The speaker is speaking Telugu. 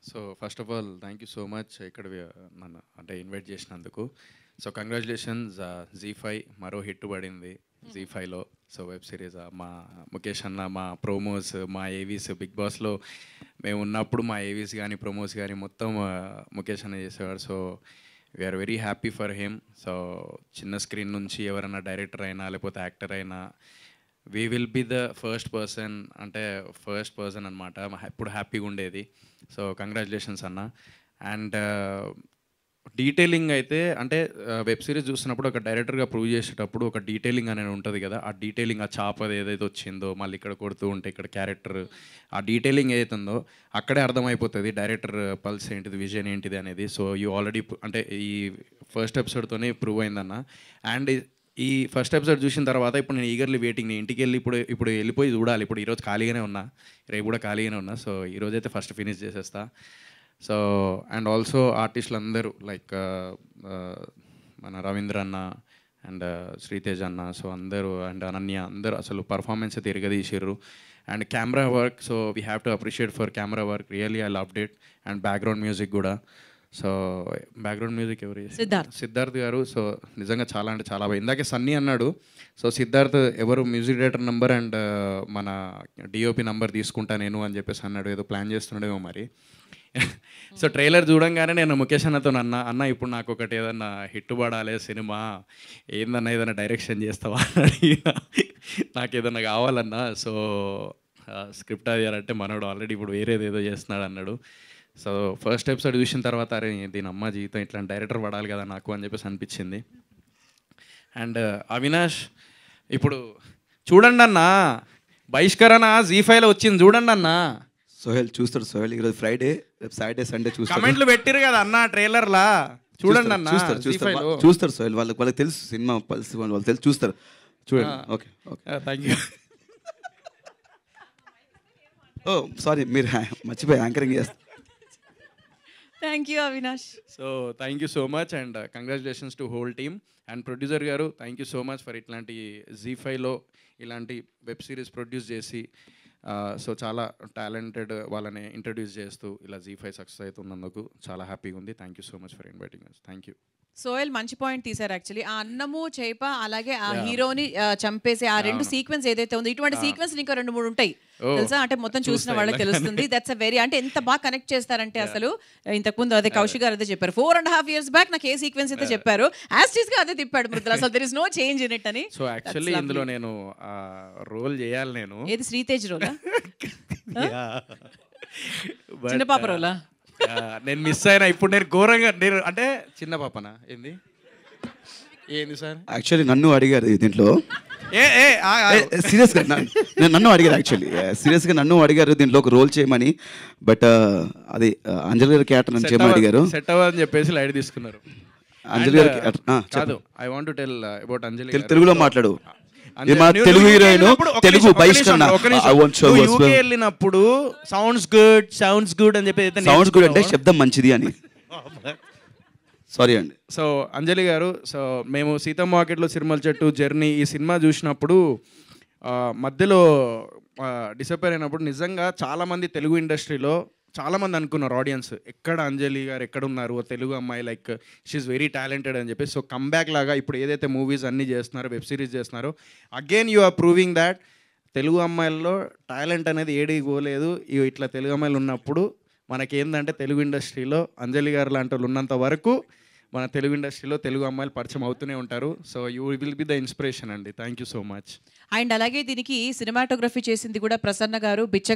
So first of all thank you so much ఇక్కడ నన్ను అంటే ఇన్వైట్ చేసినందుకు. సో కంగ్రాచులేషన్స్, జీ5 మరో హిట్ పడింది జీ5లో. సో వెబ్ సిరీస్ మా ముఖేష్ అన్న, మా ప్రోమోస్, మా ఏవీస్, బిగ్ బాస్లో మేము ఉన్నప్పుడు మా ఏవీస్ కానీ ప్రోమోస్ కానీ మొత్తం ముఖేష్ అన్న చేసేవాడు. So we are very happy for him. So చిన్న స్క్రీన్ నుంచి ఎవరైనా డైరెక్టర్ అయినా లేకపోతే యాక్టర్ అయినా we will be the first person అనమాట ఎప్పుడు హ్యాపీగా ఉండేది. సో కంగ్రాచులేషన్స్ అన్న. అండ్ డీటెయిలింగ్ అయితే అంటే వెబ్ సిరీస్ చూస్తున్నప్పుడు ఒక డైరెక్టర్గా ప్రూవ్ చేసేటప్పుడు ఒక డీటెయిలింగ్ అనేది ఉంటుంది కదా, ఆ డీటెయిలింగ్, ఆ చాపది ఏదైతే వచ్చిందో మళ్ళీ ఇక్కడ కొడుతూ ఉంటే ఇక్కడ క్యారెక్టర్, ఆ డీటెయిలింగ్ ఏదైతుందో అక్కడే అర్థమైపోతుంది డైరెక్టర్ పల్స్ ఏంటిది, విజన్ ఏంటిది అనేది. సో యూ ఆల్రెడీ అంటే ఈ ఫస్ట్ ఎపిసోడ్తోనే ప్రూవ్ అయిందన్న. అండ్ ఈ ఫస్ట్ ఎపిసోడ్ చూసిన తర్వాత ఇప్పుడు నేను ఈగర్లీ వెయిటింగ్, నేను ఇంటికి వెళ్ళి ఇప్పుడు వెళ్ళిపోయి చూడాలి. ఇప్పుడు ఈరోజు ఖాళీగానే ఉన్నా, రేపు కూడా ఖాళీగానే ఉన్నా. సో ఈరోజైతే ఫస్ట్ ఫినిష్ చేసేస్తా. సో అండ్ ఆల్సో ఆర్టిస్టులు అందరూ లైక్ మన రవీంద్ర అన్న అండ్ శ్రీతేజ్ అన్న, సో అందరూ అండ్ అనన్య, అందరూ అసలు పర్ఫార్మెన్స్ అయితే తిరగదీసారు. And camera work, so we have to appreciate for camera work, really I loved it. And background music కూడా. సో బ్యాక్గ్రౌండ్ మ్యూజిక్ ఎవరు? సిద్ధార్థ్ గారు. సో నిజంగా చాలా అంటే చాలా బాగా. ఇందాకే సన్నీ అన్నాడు. సో సిద్ధార్థ్ ఎవరు మ్యూజిక్ డైరెక్టర్ నంబర్ అండ్ మన డిఓపి నంబర్ తీసుకుంటా నేను అని చెప్పేసి అన్నాడు. ఏదో ప్లాన్ చేస్తున్నాడేమో మరి. సో ట్రైలర్ చూడంగానే నేను ముఖేష్ అన్నతో అన్న ఇప్పుడు నాకు ఒకటి ఏదన్నా హిట్ పడాలి సినిమా, ఏందన్నా ఏదైనా డైరెక్షన్ చేస్తావా అని అడిగినా, నాకు ఏదన్నా కావాలన్నా. సో స్క్రిప్ట్ అది అంటే మనోడు ఆల్రెడీ ఇప్పుడు వేరేది ఏదో చేస్తున్నాడు అన్నాడు. సో ఫస్ట్ ఎపిసోడ్ చూసిన తర్వాత అరే దీని అమ్మ జీవితం ఇట్లాంటి డైరెక్టర్ పడాలి కదా నాకు అని చెప్పేసి అనిపించింది. అండ్ అవినాష్ ఇప్పుడు చూడండి అన్న, బహిష్కరణ జీ5లో వచ్చింది చూడండి అన్న. సోహెల్ చూస్తాడు. సోహెల్ ఈరోజు ఫ్రైడే, రేపు సాటర్డే సండే చూస్తాడు. కమెంట్లు పెట్టిరు కదా అన్న ట్రైలర్లా, చూడండి అన్న. చూస్తారు సోహెల్, వాళ్ళకి తెలుసు సినిమా పల్స్, వాళ్ళు తెలుసు, చూస్తారు. చూడండి. Okay okay, thank you. Oh sorry, మీరు మర్చిపోయి యాంకరింగ్ చేస్తారు. Thank you Avinash. So thank you so much and congratulations to whole team. And producer garu thank you so much for ఇట్లాంటి జీ5లో ఇలాంటి వెబ్ సిరీస్ ప్రొడ్యూస్ చేసి సో చాలా టాలెంటెడ్ వాళ్ళని ఇంట్రడ్యూస్ చేస్తూ ఇలా జీ5 సక్సెస్ అవుతున్నందుకు చాలా హ్యాపీగా ఉంది. Thank you so much for inviting us. Thank you. సోయల్ మంచి పాయింట్ తీశారు యాక్చువల్లీ. ఆ అన్నము చేప అలాగే ఆ హీరోని చంపేసే ఆ రెండు సీక్వెన్స్ ఏదైతే ఉందో, ఇటువంటి సీక్వెన్స్ ఇంకా 2-3 ఉంటాయి తెలుసా, అంటే మొత్తం చూసిన వాళ్ళకి తెలుస్తుంది. దట్స్ అ వెరీ అంటే ఎంత బాగా కనెక్ట్ చేస్తారంటే అసలు ఇంతకుముందు అదే కౌశిక్ గారు అదే చెప్పారు, 4.5 years బ్యాక్ నాకు ఏ సీక్వెన్స్ అయితే చెప్పారు యాస్టీస్ గా అదే తిప్పాడు మృదుల. అసలు there is no change in it అని. సో యాక్చువల్లీ ఇందులో నేను రోల్ చేయాలి. నేను ఏది శ్రీతేజ్ రోలా, చిన్న పాప రోలా? నేను మిస్ అయినా. ఇప్పుడు నేను ఘోరంగా నేను అంటే చిన్న పాపనా ఏంది సార్? యాక్చువల్లీ నన్ను అడిగారు దీంట్లో, సీరియస్గా నన్ను అడిగారు. యాక్చువల్లీ సీరియస్గా నన్ను అడిగారు దీంట్లో ఒక రోల్ చేయమని. బట్ అది అంజలి గారి క్యారెక్టర్ అని చేయమని అడిగారు. సెట్ అవ్వదని చెప్పేసి లైట్ తీసుకున్నారు. అంజలి గారి కాదు, I want to tell about Anjali. తెలుగులో మాట్లాడు. తెలుగు హీరోయిన్, తెలుగు బహిష్కరణ. వెళ్ళినప్పుడు సౌండ్స్ గుడ్ అని చెప్పి, సౌండ్స్ గుడ్ అంటే శబ్దం మంచిది అని. సారీ అండి. సో అంజలి గారు, సో మేము సీతమ్మ వాకిట్లో సిరిమల చెట్టు జర్నీ ఈ సినిమా చూసినప్పుడు మధ్యలో డిసప్పేర్ అయినప్పుడు నిజంగా చాలామంది తెలుగు ఇండస్ట్రీలో చాలామంది అనుకున్నారు ఆడియన్స్, ఎక్కడ అంజలి గారు ఎక్కడ ఉన్నారు, తెలుగు అమ్మాయి లైక్ షీఈస్ వెరీ టాలెంటెడ్ అని చెప్పి. సో కమ్బ్యాక్ లాగా ఇప్పుడు ఏదైతే మూవీస్ అన్నీ చేస్తున్నారో, వెబ్ సిరీస్ చేస్తున్నారో, again you are proving that Telugu అమ్మాయిల్లో టాలెంట్ అనేది ఏడికి పోలేదు. ఇట్లా తెలుగు అమ్మాయిలు ఉన్నప్పుడు మనకేందంటే తెలుగు ఇండస్ట్రీలో అంజలి గారు లాంటి వాళ్ళు ఉన్నంత వరకు మన తెలుగు ఇండస్ట్రీలో తెలుగు అమ్మాయిలు పరిచయం అవుతూనే ఉంటారు. So you will be the inspiration అండి. Thank you so much. And అలాగే దీనికి సినిమాటోగ్రఫీ చేసింది కూడా ప్రసన్న గారు, బిచ్చ